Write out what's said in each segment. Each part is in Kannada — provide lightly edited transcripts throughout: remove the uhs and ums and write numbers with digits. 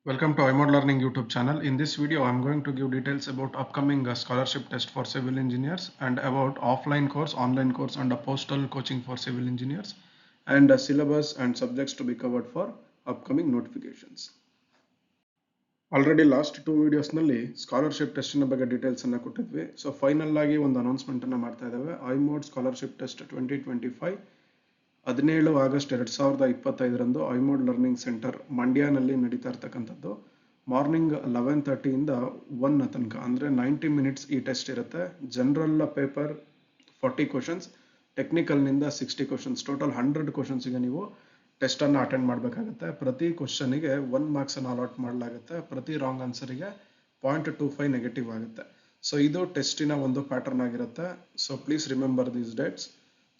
Welcome to iMod Learning YouTube channel. In this video, I'm going to give details about upcoming scholarship test for civil engineers and about offline course, online course and a postal coaching for civil engineers and syllabus and subjects to be covered for upcoming notifications. Already last two videos nalli scholarship test ನ ಬಗ್ಗೆ ಡೀಟೇಲ್ಸ್ ಅನ್ನು ಕೊಟ್ಟಿದ್ವಿ. ಸೊ ಫೈನಲ್ ಆಗಿ ಒಂದು ಅನೌನ್ಸ್ಮೆಂಟ್ ಅನ್ನು ಮಾಡ್ತಾ ಇದ್ದೇವೆ. iMod ಸ್ಕಾಲರ್ಶಿಪ್ ಟೆಸ್ಟ್ 2025 17 ಆಗಸ್ಟ್ 2025ರಂದು iMod ಲರ್ನಿಂಗ್ ಸೆಂಟರ್ ಮಂಡ್ಯನಲ್ಲಿ ನಡೀತಾ ಇರತಕ್ಕಂಥದ್ದು. ಮಾರ್ನಿಂಗ್ 11:30 ಇಂದ 1 ತನಕ ಅಂದರೆ 90 ಮಿನಿಟ್ಸ್ ಈ ಟೆಸ್ಟ್ ಇರುತ್ತೆ. ಜನರಲ್ ಪೇಪರ್ 40 ಕ್ವಶನ್ಸ್, ಟೆಕ್ನಿಕಲ್ನಿಂದ 60 ಕ್ವಶನ್ಸ್, ಟೋಟಲ್ 100 ಕ್ವಶನ್ಸ್ಗೆ ನೀವು ಟೆಸ್ಟನ್ನು ಅಟೆಂಡ್ ಮಾಡಬೇಕಾಗುತ್ತೆ. ಪ್ರತಿ ಕ್ವಶನಿಗೆ 1 ಮಾರ್ಕ್ಸನ್ನು ಅಲಾಟ್ ಮಾಡಲಾಗುತ್ತೆ. ಪ್ರತಿ ರಾಂಗ್ ಆನ್ಸರಿಗೆ 0.25 ನೆಗೆಟಿವ್ ಆಗುತ್ತೆ. ಸೊ ಇದು ಟೆಸ್ಟಿನ ಒಂದು ಪ್ಯಾಟರ್ನ್ ಆಗಿರುತ್ತೆ. So please remember these dates.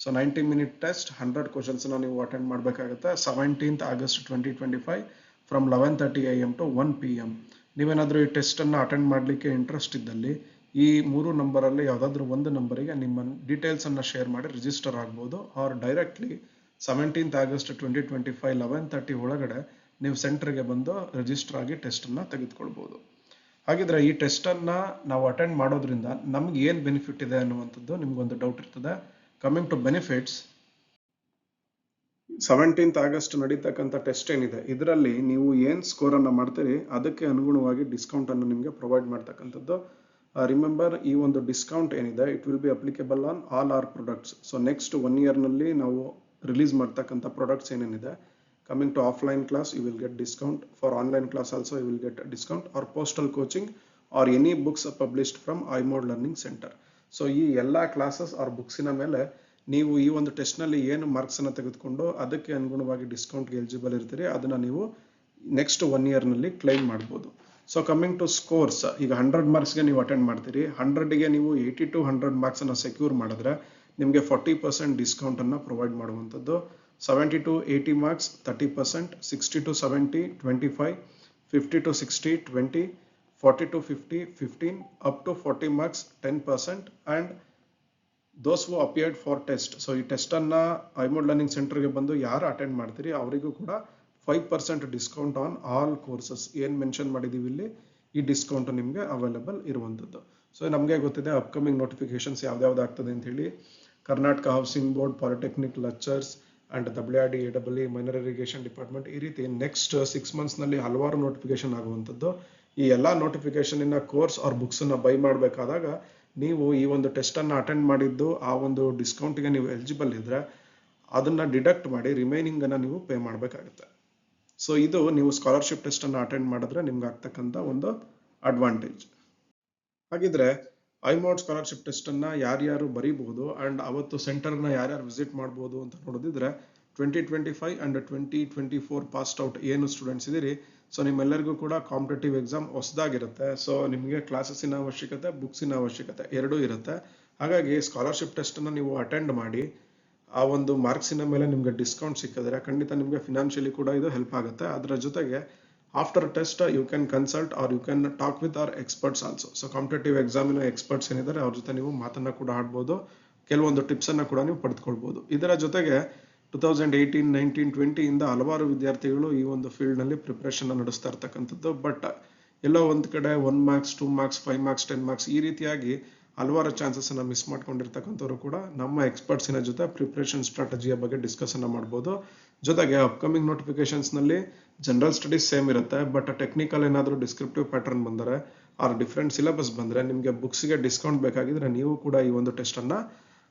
So 90 minute test, 100 ಕ್ವಶನ್ಸ್ನ ನೀವು ಅಟೆಂಡ್ ಮಾಡಬೇಕಾಗುತ್ತೆ. 17th August 2025 from 11:30 AM to 1 PM. ನೀವೇನಾದರೂ ಈ ಟೆಸ್ಟನ್ನು ಅಟೆಂಡ್ ಮಾಡಲಿಕ್ಕೆ ಇಂಟ್ರೆಸ್ಟ್ ಇದ್ದಲ್ಲಿ ಈ 3 ನಂಬರಲ್ಲಿ ಯಾವುದಾದ್ರೂ ಒಂದು ನಂಬರಿಗೆ ನಿಮ್ಮ ಡೀಟೇಲ್ಸನ್ನು ಶೇರ್ ಮಾಡಿ ರಿಜಿಸ್ಟರ್ ಆಗ್ಬೋದು. ಆರ್ ಡೈರೆಕ್ಟ್ಲಿ 17th ಆಗಸ್ಟ್ 2025 11:30 ಒಳಗಡೆ ನೀವು ಸೆಂಟರ್ಗೆ ಬಂದು ರಿಜಿಸ್ಟರ್ ಆಗಿ ಟೆಸ್ಟನ್ನು ತೆಗೆದುಕೊಳ್ಬೋದು. ಹಾಗಿದ್ರೆ ಈ ಟೆಸ್ಟನ್ನು ನಾವು ಅಟೆಂಡ್ ಮಾಡೋದ್ರಿಂದ ನಮ್ಗೆ ಏನು ಬೆನಿಫಿಟ್ ಇದೆ ಅನ್ನುವಂಥದ್ದು ನಿಮ್ಗೊಂದು ಡೌಟ್ ಇರ್ತದೆ. Coming to benefits, 17th August ನಡೀತಕ್ಕಂಥ ಟೆಸ್ಟ್ ಏನಿದೆ ಇದರಲ್ಲಿ ನೀವು ಏನು ಸ್ಕೋರನ್ನು ಮಾಡ್ತೀರಿ ಅದಕ್ಕೆ ಅನುಗುಣವಾಗಿ ಡಿಸ್ಕೌಂಟನ್ನು ನಿಮಗೆ ಪ್ರೊವೈಡ್ ಮಾಡ್ತಕ್ಕಂಥದ್ದು. ರಿಮೆಂಬರ್, ಈ ಒಂದು ಡಿಸ್ಕೌಂಟ್ ಏನಿದೆ it will be applicable on all our products. So next 1 ಇಯರ್ನಲ್ಲಿ ನಾವು ರಿಲೀಸ್ ಮಾಡ್ತಕ್ಕಂಥ ಪ್ರಾಡಕ್ಟ್ಸ್ ಏನೇನಿದೆ, coming to offline class you will get discount, for online class also you will get discount, or postal coaching or any books published from iMod learning center. So ಈ ಎಲ್ಲ ಕ್ಲಾಸಸ್ ಆರ್ ಬುಕ್ಸಿನ ಮೇಲೆ ನೀವು ಈ ಒಂದು ಟೆಸ್ಟ್ನಲ್ಲಿ ಏನು ಮಾರ್ಕ್ಸನ್ನು ತೆಗೆದುಕೊಂಡು ಅದಕ್ಕೆ ಅನುಗುಣವಾಗಿ ಡಿಸ್ಕೌಂಟ್ಗೆ ಎಲಿಜಿಬಲ್ ಇರ್ತೀರಿ, ಅದನ್ನು ನೀವು ನೆಕ್ಸ್ಟ್ 1 ಇಯರ್ನಲ್ಲಿ ಕ್ಲೈಮ್ ಮಾಡ್ಬೋದು. ಸೊ ಕಮಿಂಗ್ ಟು ಸ್ಕೋರ್ಸ್, ಈಗ 100 ಮಾರ್ಕ್ಸ್ಗೆ ನೀವು ಅಟೆಂಡ್ ಮಾಡ್ತೀರಿ, 100ಗೆ ನೀವು 80 to 100 ಮಾರ್ಕ್ಸನ್ನು ಸೆಕ್ಯೂರ್ ಮಾಡಿದ್ರೆ ನಿಮಗೆ 40% ಡಿಸ್ಕೌಂಟನ್ನು ಪ್ರೊವೈಡ್ ಮಾಡುವಂಥದ್ದು. 70 to 80 marks 30%, 60 to 70 25, 50 to 60 20, 40 to 50 15, up to 40 marks 10%. And those who appeared for test, so ಈ ಟೆಸ್ಟನ್ನು iMod ಲರ್ನಿಂಗ್ ಸೆಂಟರ್ಗೆ ಬಂದು ಯಾರು ಅಟೆಂಡ್ ಮಾಡ್ತೀರಿ ಅವರಿಗೂ ಕೂಡ 5% ಡಿಸ್ಕೌಂಟ್ ಆನ್ ಆಲ್ ಕೋರ್ಸಸ್ ಏನು ಮೆನ್ಷನ್ ಮಾಡಿದ್ದೀವಿ ಇಲ್ಲಿ, ಈ ಡಿಸ್ಕೌಂಟ್ ನಿಮಗೆ ಅವೈಲೇಬಲ್ ಇರುವಂಥದ್ದು. ಸೊ ನಮಗೆ ಗೊತ್ತಿದೆ ಅಪ್ಕಮಿಂಗ್ ನೋಟಿಫಿಕೇಶನ್ಸ್ ಯಾವ್ದಾವ್ದು ಆಗ್ತದೆ ಅಂತ ಹೇಳಿ. Karnataka housing board, polytechnic lectures and WRD AEE minor irrigation department, ಈ ರೀತಿ ನೆಕ್ಸ್ಟ್ 6 ಮಂತ್ಸ್ನಲ್ಲಿ ಹಲವಾರು ನೋಟಿಫಿಕೇಶನ್ ಆಗುವಂಥದ್ದು. ಈ ಎಲ್ಲ ನೋಟಿಫಿಕೇಶನಿನ ಕೋರ್ಸ್ ಆರ್ ಬುಕ್ಸನ್ನು ಬೈ ಮಾಡಬೇಕಾದಾಗ ನೀವು ಈ ಒಂದು ಟೆಸ್ಟನ್ನು ಅಟೆಂಡ್ ಮಾಡಿದ್ದು ಆ ಒಂದು ಡಿಸ್ಕೌಂಟ್ಗೆ ನೀವು ಎಲಿಜಿಬಲ್ ಇದ್ದರೆ ಅದನ್ನು ಡಿಡಕ್ಟ್ ಮಾಡಿ ರಿಮೈನಿಂಗನ್ನು ನೀವು ಪೇ ಮಾಡಬೇಕಾಗುತ್ತೆ. ಸೊ ಇದು ನೀವು ಸ್ಕಾಲರ್ಶಿಪ್ ಟೆಸ್ಟನ್ನು ಅಟೆಂಡ್ ಮಾಡಿದ್ರೆ ನಿಮ್ಗೆ ಆಗ್ತಕ್ಕಂಥ ಒಂದು ಅಡ್ವಾಂಟೇಜ್. ಹಾಗಿದ್ರೆ iMod ಸ್ಕಾಲರ್ಶಿಪ್ ಟೆಸ್ಟನ್ನು ಯಾರ್ಯಾರು ಬರೀಬಹುದು ಆ್ಯಂಡ್ ಅವತ್ತು ಸೆಂಟರ್ನ ಯಾರ್ಯಾರು ವಿಸಿಟ್ ಮಾಡ್ಬೋದು ಅಂತ ನೋಡೋದಿದ್ರೆ 2025 ಆ್ಯಂಡ್ 2024 ಪಾಸ್ಟ್ ಔಟ್ ಏನು ಸ್ಟೂಡೆಂಟ್ಸ್ ಇದ್ದೀರಿ, ಸೊ ನಿಮ್ಮೆಲ್ಲರಿಗೂ ಕೂಡ ಕಾಂಪಿಟೇಟಿವ್ ಎಕ್ಸಾಮ್ ಹೊಸದಾಗಿರುತ್ತೆ. ಸೊ ನಿಮಗೆ ಕ್ಲಾಸಸ್ಸಿನ ಅವಶ್ಯಕತೆ, ಬುಕ್ಸಿನ ಅವಶ್ಯಕತೆ ಎರಡೂ ಇರುತ್ತೆ. ಹಾಗಾಗಿ ಸ್ಕಾಲರ್ಶಿಪ್ ಟೆಸ್ಟನ್ನು ನೀವು ಅಟೆಂಡ್ ಮಾಡಿ ಆ ಒಂದು ಮಾರ್ಕ್ಸಿನ ಮೇಲೆ ನಿಮಗೆ ಡಿಸ್ಕೌಂಟ್ ಸಿಕ್ಕಿದ್ರೆ ಖಂಡಿತ ನಿಮಗೆ ಫಿನಾನ್ಷಿಯಲಿ ಕೂಡ ಇದು ಹೆಲ್ಪ್ ಆಗುತ್ತೆ. ಅದರ ಜೊತೆಗೆ after test you can consult or you can talk with our experts also. So competitive ಎಕ್ಸಾಮಿನ ಎಕ್ಸ್ಪರ್ಟ್ಸ್ ಏನಿದ್ದಾರೆ ಅವ್ರ ಜೊತೆ ನೀವು ಮಾತನ್ನು ಕೂಡ ಆಡ್ಬೋದು, ಕೆಲವೊಂದು ಟಿಪ್ಸನ್ನು ಕೂಡ ನೀವು ಪಡೆದುಕೊಳ್ಬೋದು. ಇದರ ಜೊತೆಗೆ 2018, 19, 20 ಇಂದ ಹಲವಾರು ವಿದ್ಯಾರ್ಥಿಗಳು ಈ ಒಂದು ಫೀಲ್ಡ್ನಲ್ಲಿ ಪ್ರಿಪ್ರೇಷನ್ ನಡೆಸ್ತಾ ಇರ್ತಕ್ಕಂಥದ್ದು. ಬಟ್ ಎಲ್ಲೋ ಒಂದು ಕಡೆ 1 ಮಾರ್ಕ್ಸ್ 2 ಮಾರ್ಕ್ಸ್ 5 ಮಾರ್ಕ್ಸ್ 10 ಮಾರ್ಕ್ಸ್ ಈ ರೀತಿಯಾಗಿ ಹಲವಾರು ಚಾನ್ಸಸ್ಸನ್ನು ಮಿಸ್ ಮಾಡ್ಕೊಂಡಿರ್ತಕ್ಕಂಥವ್ರು ಕೂಡ ನಮ್ಮ ಎಕ್ಸ್ಪರ್ಟ್ಸಿನ ಜೊತೆ ಪ್ರಿಪ್ರೇಷನ್ ಸ್ಟ್ರಾಟಜಿಯ ಬಗ್ಗೆ ಡಿಸ್ಕಸನ್ನು ಮಾಡ್ಬೋದು. ಜೊತೆಗೆ ಅಪ್ಕಮಿಂಗ್ ನೋಟಿಫಿಕೇಶನ್ಸ್ನಲ್ಲಿ ಜನರಲ್ ಸ್ಟಡೀಸ್ ಸೇಮ್ ಇರುತ್ತೆ, ಬಟ್ ಟೆಕ್ನಿಕಲ್ ಏನಾದರೂ ಡಿಸ್ಕ್ರಿಪ್ಟಿವ್ ಪ್ಯಾಟರ್ನ್ ಬಂದರೆ ಆರ್ ಡಿಫ್ರೆಂಟ್ ಸಿಲೆಬಸ್ ಬಂದರೆ ನಿಮಗೆ ಬುಕ್ಸ್ಗೆ ಡಿಸ್ಕೌಂಟ್ ಬೇಕಾಗಿದ್ರೆ ನೀವು ಕೂಡ ಈ ಒಂದು ಟೆಸ್ಟನ್ನು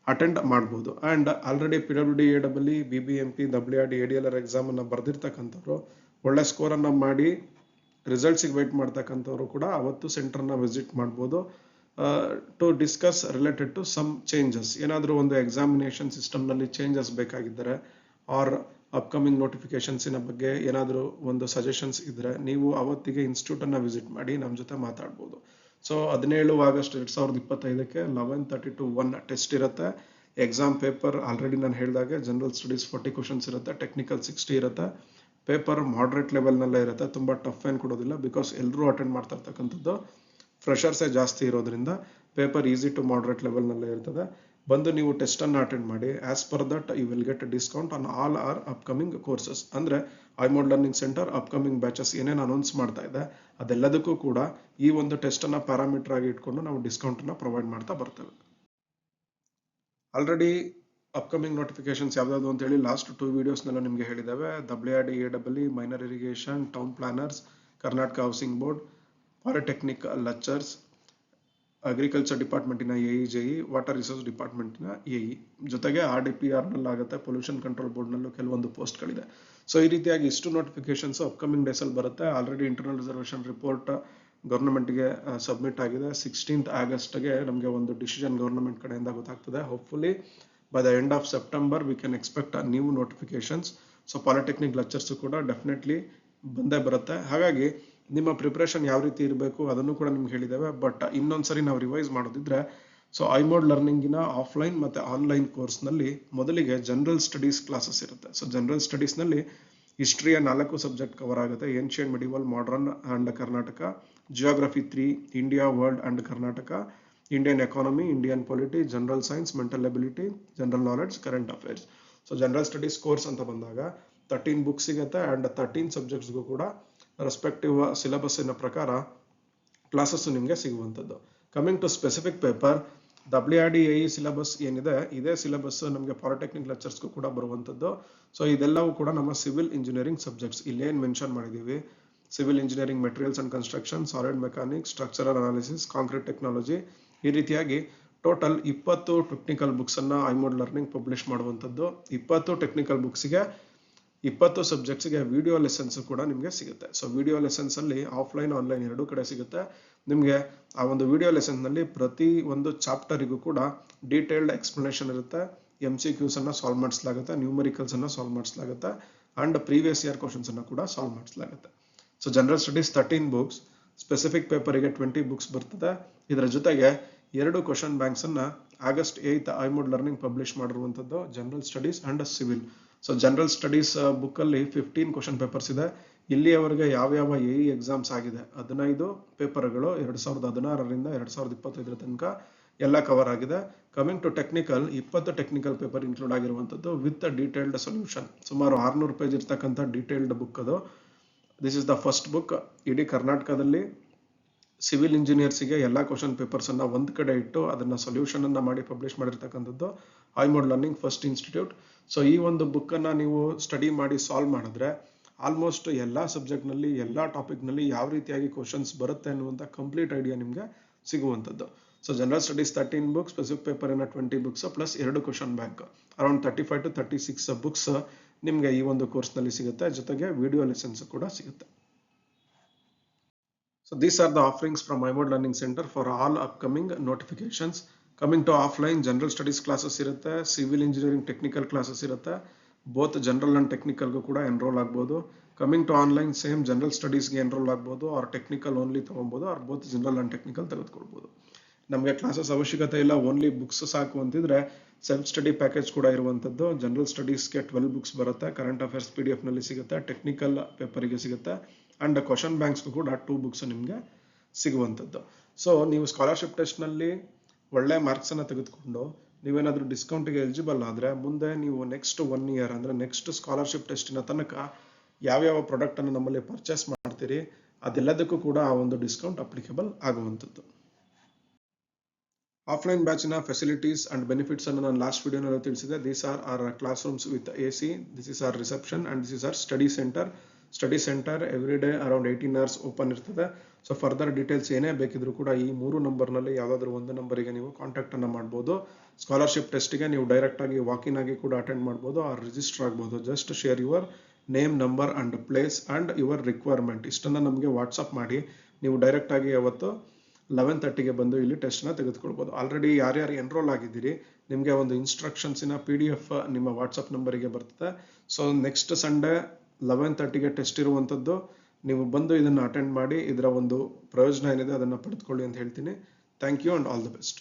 ಅಟೆಂಡ್ ಮಾಡ್ಬೋದು. And already PWD AEE BBMP WRD ADLR ಎಕ್ಸಾಮನ್ನು ಬರೆದಿರ್ತಕ್ಕಂಥವ್ರು ಒಳ್ಳೆ ಸ್ಕೋರನ್ನು ಮಾಡಿ ರಿಸಲ್ಟ್ಸಿಗೆ ವೆಯ್ಟ್ ಮಾಡ್ತಕ್ಕಂಥವ್ರು ಕೂಡ ಅವತ್ತು ಸೆಂಟರ್ನ ವಿಸಿಟ್ ಮಾಡ್ಬೋದು to discuss related to some changes. ಏನಾದರೂ ಒಂದು ಎಕ್ಸಾಮಿನೇಷನ್ ಸಿಸ್ಟಮ್ನಲ್ಲಿ ಚೇಂಜಸ್ ಬೇಕಾಗಿದ್ದರೆ ಆರ್ ಅಪ್ಕಮಿಂಗ್ ನೋಟಿಫಿಕೇಶನ್ಸಿನ ಬಗ್ಗೆ ಏನಾದರೂ ಒಂದು ಸಜೆಷನ್ಸ್ ಇದ್ದರೆ ನೀವು ಅವತ್ತಿಗೆ ಇನ್ಸ್ಟಿಟ್ಯೂಟನ್ನು ವಿಸಿಟ್ ಮಾಡಿ ನಮ್ಮ ಜೊತೆ ಮಾತಾಡ್ಬೋದು. ಸೊ 17 ಆಗಸ್ಟ್ 2025ಕ್ಕೆ 11:30 to 1 ಟೆಸ್ಟ್ ಇರುತ್ತೆ. ಎಕ್ಸಾಮ್ ಪೇಪರ್ ಆಲ್ರೆಡಿ ನಾನು ಹೇಳಿದಾಗೆ ಜನರಲ್ ಸ್ಟಡೀಸ್ 40 ಕ್ವಶನ್ಸ್ ಇರುತ್ತೆ, ಟೆಕ್ನಿಕಲ್ 60 ಇರುತ್ತೆ. ಪೇಪರ್ ಮಾಡ್ರೇಟ್ ಲೆವೆಲ್ನಲ್ಲೇ ಇರುತ್ತೆ, ತುಂಬ ಟಫ್ ಏನು ಕೊಡೋದಿಲ್ಲ. ಬಿಕಾಸ್ ಎಲ್ಲರೂ ಅಟೆಂಡ್ ಮಾಡ್ತಾ ಇರ್ತಕ್ಕಂಥದ್ದು ಫ್ರೆಷರ್ಸೇ ಜಾಸ್ತಿ ಇರೋದ್ರಿಂದ ಪೇಪರ್ ಈಸಿ ಟು ಮಾಡ್ರೇಟ್ ಲೆವೆಲ್ನಲ್ಲೇ ಇರ್ತದೆ. ಬಂದು ನೀವು ಟೆಸ್ಟನ್ನು ಅಟೆಂಡ್ ಮಾಡಿ. As per that you will get discount on all our upcoming courses. ಅಂದರೆ iMode learning center upcoming batches ಏನೇನು ಅನೌನ್ಸ್ ಮಾಡ್ತಾ ಇದೆ ಅದೆಲ್ಲದಕ್ಕೂ ಕೂಡ ಈ ಒಂದು ಟೆಸ್ಟ್ ಅನ್ನ ಪ್ಯಾರಾಮೀಟರ್ ಆಗಿ ಇಟ್ಕೊಂಡು ನಾವು ಡಿಸ್ಕೌಂಟ್ ಅನ್ನ ಪ್ರೊವೈಡ್ ಮಾಡ್ತಾ ಬರ್ತೇವೆ. ಆಲ್ರೆಡಿ ಅಪ್ಕಮಿಂಗ್ ನೋಟಿಫಿಕೇಶನ್ಸ್ ಯಾವ್ದಾದ್ರು ಅಂತ ಹೇಳಿ ಲಾಸ್ಟ್ 2 ವಿಡಿಯೋಸ್ನೆಲ್ಲ ನಿಮಗೆ ಹೇಳಿದಾವೆ. WRD-AEE, minor irrigation, town planners, Karnataka housing board, polytechnic lecturers, agriculture ಡಿಪಾರ್ಟ್ಮೆಂಟಿನ AE/JE, ವಾಟರ್ ರಿಸೋರ್ಸ್ ಡಿಪಾರ್ಟ್ಮೆಂಟಿನ AE, ಜೊತೆಗೆ RDPR ನಲ್ಲಾಗುತ್ತೆ, ಪೊಲ್ಯೂಷನ್ ಕಂಟ್ರೋಲ್ ಬೋರ್ಡ್ ನಲ್ಲೂ ಕೆಲವೊಂದು ಪೋಸ್ಟ್ಗಳಿದೆ. ಸೊ ಈ ರೀತಿಯಾಗಿ ಇಷ್ಟು ನೋಟಿಫಿಕೇಶನ್ಸ್ ಅಪ್ಕಮಿಂಗ್ ಡೇಸ್ ಅಲ್ಲಿ ಬರುತ್ತೆ. ಆಲ್ರೆಡಿ ಇಂಟರ್ನಲ್ ರಿಸರ್ವೇಷನ್ ರಿಪೋರ್ಟ್ ಗವರ್ನಮೆಂಟ್ಗೆ ಸಬ್ಮಿಟ್ ಆಗಿದೆ. 16th ಆಗಸ್ಟ್ಗೆ ನಮಗೆ ಒಂದು ಡಿಸಿಷನ್ ಗವರ್ನಮೆಂಟ್ ಕಡೆಯಿಂದ ಗೊತ್ತಾಗ್ತದೆ. Hopefully by the end of September we can expect new notifications. So polytechnic lecturers ಕೂಡ ಡೆಫಿನೆಟ್ಲಿ ಬಂದೇ ಬರುತ್ತೆ. ಹಾಗಾಗಿ ನಿಮ್ಮ ಪ್ರಿಪರೇಷನ್ ಯಾವ ರೀತಿ ಇರಬೇಕು ಅದನ್ನು ಕೂಡ ನಿಮ್ಗೆ ಹೇಳಿದ್ದೇವೆ. ಬಟ್ ಇನ್ನೊಂದ್ಸರಿ ನಾವು ರಿವೈಸ್ ಮಾಡೋದಿದ್ರೆ, ಸೊ iMode ಲರ್ನಿಂಗಿನ ಆಫ್ಲೈನ್ ಮತ್ತೆ ಆನ್ಲೈನ್ ಕೋರ್ಸ್ನಲ್ಲಿ ಮೊದಲಿಗೆ ಜನರಲ್ ಸ್ಟಡೀಸ್ ಕ್ಲಾಸಸ್ ಇರುತ್ತೆ. ಸೊ ಜನರಲ್ ಸ್ಟಡೀಸ್ನಲ್ಲಿ ಹಿಸ್ಟ್ರಿಯ 4 ಸಬ್ಜೆಕ್ಟ್ ಕವರ್ ಆಗುತ್ತೆ. Ancient, medieval, modern and Karnataka, geography 3, India, world and Karnataka, Indian economy, Indian polity, general science, mental ability, general knowledge, current affairs. So general studies course ಅಂತ ಬಂದಾಗ 13 ಬುಕ್ಸ್ ಸಿಗುತ್ತೆ ಅಂಡ್ 13 ಸಬ್ಜೆಕ್ಟ್ಸ್ಗೂ ಕೂಡ ರೆಸ್ಪೆಕ್ಟಿವ್ ಸಿಲೆಬಸ್ಸಿನ ಪ್ರಕಾರ ಕ್ಲಾಸಸ್ ನಿಮಗೆ ಸಿಗುವಂಥದ್ದು. Coming to specific paper, WRD-AE syllabus ಏನಿದೆ ಇದೇ ಸಿಲೆಬಸ್ ನಮಗೆ ಪಾಲಿಟೆಕ್ನಿಕ್ ಲೆಕ್ಚರ್ಸ್ಗೂ ಕೂಡ ಬರುವಂಥದ್ದು. ಸೊ ಇದೆಲ್ಲವೂ ಕೂಡ ನಮ್ಮ ಸಿವಿಲ್ ಇಂಜಿನಿಯರಿಂಗ್ ಸಬ್ಜೆಕ್ಟ್ಸ್. ಇಲ್ಲೇನು ಮೆನ್ಷನ್ ಮಾಡಿದ್ದೀವಿ, civil engineering, materials and construction, solid mechanics, structural analysis, concrete technology, ಈ ರೀತಿಯಾಗಿ ಟೋಟಲ್ 20 ಟೆಕ್ನಿಕಲ್ ಬುಕ್ಸ್ ಅನ್ನ iMode ಲರ್ನಿಂಗ್ ಪಬ್ಲಿಷ್ ಮಾಡುವಂಥದ್ದು. 20 ಟೆಕ್ನಿಕಲ್ ಬುಕ್ಸ್ಗೆ 20 ಸಬ್ಜೆಕ್ಟ್ಸ್ಗೆ ವಿಡಿಯೋ ಲೆಸನ್ಸ್ ಕೂಡ ನಿಮಗೆ ಸಿಗುತ್ತೆ. ಸೊ ವಿಡಿಯೋ ಲೆಸನ್ಸ್ ಅಲ್ಲಿ ಆಫ್ಲೈನ್ ಆನ್ಲೈನ್ ಎರಡೂ ಕಡೆ ಸಿಗುತ್ತೆ ನಿಮಗೆ. ಆ ಒಂದು ವಿಡಿಯೋ ಲೆಸನ್ ನಲ್ಲಿ ಪ್ರತಿ ಒಂದು ಚಾಪ್ಟರಿಗೂ ಕೂಡ ಡೀಟೇಲ್ಡ್ ಎಕ್ಸ್ಪ್ಲನೇಷನ್ ಇರುತ್ತೆ. MCQs ಅನ್ನ ಸಾಲ್ವ್ ಮಾಡಿಸಲಾಗುತ್ತೆ, ನ್ಯೂಮರಿಕಲ್ಸ್ ಅನ್ನ ಸಾಲ್ವ್ ಮಾಡಿಸಲಾಗುತ್ತೆ ಅಂಡ್ ಪ್ರೀವಿಯಸ್ ಇಯರ್ ಕ್ವಶನ್ಸ್ ಅನ್ನ ಕೂಡ ಸಾಲ್ವ್ ಮಾಡಿಸಲಾಗುತ್ತೆ. So general studies 13 books, specific ಪೇಪರ್ಗೆ 20 ಬುಕ್ಸ್ ಬರ್ತದೆ. ಇದರ ಜೊತೆಗೆ 2 ಕ್ವಶನ್ ಬ್ಯಾಂಕ್ಸ್ ಅನ್ನ ಆಗಸ್ಟ್ 8 iMode ಲರ್ನಿಂಗ್ ಪಬ್ಲಿಷ್ ಮಾಡಿರುವಂಥದ್ದು, general studies and civil. So general studies book ಅಲ್ಲಿ 15 ಕ್ವಶನ್ ಪೇಪರ್ಸ್ ಇದೆ. ಇಲ್ಲಿಯವರೆಗೆ ಯಾವ AE ಎಕ್ಸಾಮ್ಸ್ ಆಗಿದೆ 15 ಪೇಪರ್ಗಳು 2016ರಿಂದ 2025 ತನಕ ಎಲ್ಲ ಕವರ್ ಆಗಿದೆ. Coming to technical, 20 technical paper include ಆಗಿರುವಂಥದ್ದು ವಿತ್ ಡೀಟೇಲ್ಡ್ ಸೊಲ್ಯೂಷನ್. ಸುಮಾರು 600 ಪೇಜ್ ಇರ್ತಕ್ಕಂಥ ಡೀಟೇಲ್ಡ್ ಬುಕ್ ಅದು. This is the first book. ಇಡೀ ಕರ್ನಾಟಕದಲ್ಲಿ ಸಿವಿಲ್ ಇಂಜಿನಿಯರ್ಸ್ಗೆ ಎಲ್ಲ ಕ್ವಶನ್ ಪೇಪರ್ಸ್ ಅನ್ನ ಒಂದ್ ಕಡೆ ಇಟ್ಟು ಅದನ್ನ ಸೊಲ್ಯೂಷನ್ ಅನ್ನ ಮಾಡಿ ಪಬ್ಲಿಷ್ ಮಾಡಿರ್ತಕ್ಕಂಥದ್ದು iMode learning first institute. So ಈ ಒಂದು ಬುಕ್ ಅನ್ನ ನೀವು ಸ್ಟಡಿ ಮಾಡಿ ಸಾಲ್ವ್ ಮಾಡಿದ್ರೆ ಆಲ್ಮೋಸ್ಟ್ ಎಲ್ಲಾ ಸಬ್ಜೆಕ್ಟ್ ನಲ್ಲಿ ಎಲ್ಲಾ ಟಾಪಿಕ್ ನಲ್ಲಿ ಯಾವ ರೀತಿಯಾಗಿ ಕ್ವಶನ್ಸ್ ಬರುತ್ತೆ ಅನ್ನುವಂತ ಕಂಪ್ಲೀಟ್ ಐಡಿಯಾ ನಿಮ್ಗೆ ಸಿಗುವಂಥದ್ದು. So general studies 13 books, specific paper 20 books plus 2 question bank, around 35 to 36 books ನಿಮ್ಗೆ ಈ ಒಂದು ಕೋರ್ಸ್ ನಲ್ಲಿ ಸಿಗುತ್ತೆ. ಜೊತೆಗೆ ವಿಡಿಯೋ ಲೆಸನ್ಸ್ ಕೂಡ ಸಿಗುತ್ತೆ. So these are the offerings from iMode Learning Center for all upcoming notifications. Coming to offline, general studies classes irutte, civil engineering technical classes irutte, both general and technical gu kuda enroll agbodu. Coming to online, same general studies ge enroll agbodu or technical only ತಗೊಬಹುದು or both general and technical ತೆಗೆದುಕೊಳ್ಳಬಹುದು. ನಮಗೆ ಕ್ಲಾಸಸ್ ಅವಶ್ಯಕತೆ ಇಲ್ಲ, ಓನ್ಲಿ ಬುಕ್ಸ್ ಸಾಕು ಅಂತಿದ್ರೆ ಸೆಲ್ಫ್ ಸ್ಟಡಿ ಪ್ಯಾಕೇಜ್ ಕೂಡ ಇರುವಂತದ್ದು. ಜನರಲ್ ಸ್ಟಡೀಸ್ಗೆ 12 ಬುಕ್ಸ್ ಬರುತ್ತೆ, ಕರೆಂಟ್ ಅಫೇರ್ಸ್ PDF ನಲ್ಲಿ ಸಿಗುತ್ತೆ, ಟೆಕ್ನಿಕಲ್ ಪೇಪರ್ಗೆ ಸಿಗುತ್ತೆ ಅಂಡ್ ಕ್ವಶನ್ ಬ್ಯಾಂಕ್ಸ್ ಕೂಡ 2 ಬುಕ್ಸ್ ನಿಮಗೆ ಸಿಗುವಂಥದ್ದು. ಸೊ ನೀವು ಸ್ಕಾಲರ್ಶಿಪ್ ಟೆಸ್ಟ್ ನಲ್ಲಿ ಒಳ್ಳೆ ಮಾರ್ಕ್ಸ್ ಅನ್ನ ತೆಗೆದುಕೊಂಡು ನೀವೇನಾದ್ರೂ ಡಿಸ್ಕೌಂಟ್ಗೆ ಎಲಿಜಿಬಲ್ ಆದ್ರೆ ಮುಂದೆ ನೀವು ನೆಕ್ಸ್ಟ್ 1 ಇಯರ್ ಅಂದ್ರೆ ನೆಕ್ಸ್ಟ್ ಸ್ಕಾಲರ್ಶಿಪ್ ಟೆಸ್ಟಿನ ತನಕ ಯಾವ್ಯಾವ ಪ್ರಾಡಕ್ಟ್ ಅನ್ನು ನಮ್ಮಲ್ಲಿ ಪರ್ಚೇಸ್ ಮಾಡ್ತೀರಿ ಅದೆಲ್ಲದಕ್ಕೂ ಕೂಡ ಆ ಒಂದು ಡಿಸ್ಕೌಂಟ್ ಅಪ್ಲಿಕೇಬಲ್ ಆಗುವಂಥದ್ದು. ಆಫ್ಲೈನ್ ಬ್ಯಾಚಿನ ಫೆಸಿಲಿಟೀಸ್ ಅಂಡ್ ಬೆನಿಫಿಟ್ಸ್ ಅನ್ನು ನಾನು ಲಾಸ್ಟ್ ವಿಡಿಯೋನಲ್ಲಿ ತಿಳಿಸಿದೆ. These are our classrooms with AC, this is our reception and this is our study center. Study center every day around 18 hours open ಇರ್ತದೆ. ಸೊ ಫರ್ದರ್ ಡೀಟೇಲ್ಸ್ ಏನೇ ಬೇಕಿದ್ರು ಕೂಡ ಈ 3 ನಂಬರ್ನಲ್ಲಿ ಯಾವ್ದಾದ್ರು ಒಂದು ನಂಬರಿಗೆ ನೀವು ಕಾಂಟ್ಯಾಕ್ಟ್ ಅನ್ನ ಮಾಡಬಹುದು. ಸ್ಕಾಲರ್ಶಿಪ್ ಟೆಸ್ಟ್ಗೆ ನೀವು ಡೈರೆಕ್ಟ್ ಆಗಿ ವಾಕಿನ್ ಆಗಿ ಕೂಡ ಅಟೆಂಡ್ ಮಾಡಬಹುದು ಆರ್ ರಿಜಿಸ್ಟರ್ ಆಗಬಹುದು. Just share your name, number and place and your requirement ಇಷ್ಟನ್ನ ನಮಗೆ ವಾಟ್ಸಪ್ ಮಾಡಿ ನೀವು ಡೈರೆಕ್ಟ್ ಆಗಿ ಅವತ್ತು 11:30ಗೆ ಬಂದು ಇಲ್ಲಿ ಟೆಸ್ಟ್ ನ ತೆಗೆದುಕೊಳ್ಬಹುದು. ಆಲ್ರೆಡಿ ಯಾರ್ಯಾರು ಎನ್ರೋಲ್ ಆಗಿದ್ದೀರಿ ನಿಮಗೆ ಒಂದು ಇನ್ಸ್ಟ್ರಕ್ಷನ್ಸಿನ PDF ನಿಮ್ಮ ವಾಟ್ಸಪ್ ನಂಬರಿಗೆ ಬರ್ತದೆ. ಸೊ ನೆಕ್ಸ್ಟ್ ಸಂಡೇ 11:30ಗೆ ಟೆಸ್ಟ್ ಇರುವಂಥದ್ದು. ನೀವು ಬಂದು ಇದನ್ನು ಅಟೆಂಡ್ ಮಾಡಿ ಇದರ ಒಂದು ಪ್ರಯೋಜನ ಏನಿದೆ ಅದನ್ನು ಪಡೆದುಕೊಳ್ಳಿ ಅಂತ ಹೇಳ್ತೀನಿ. Thank you and all the best.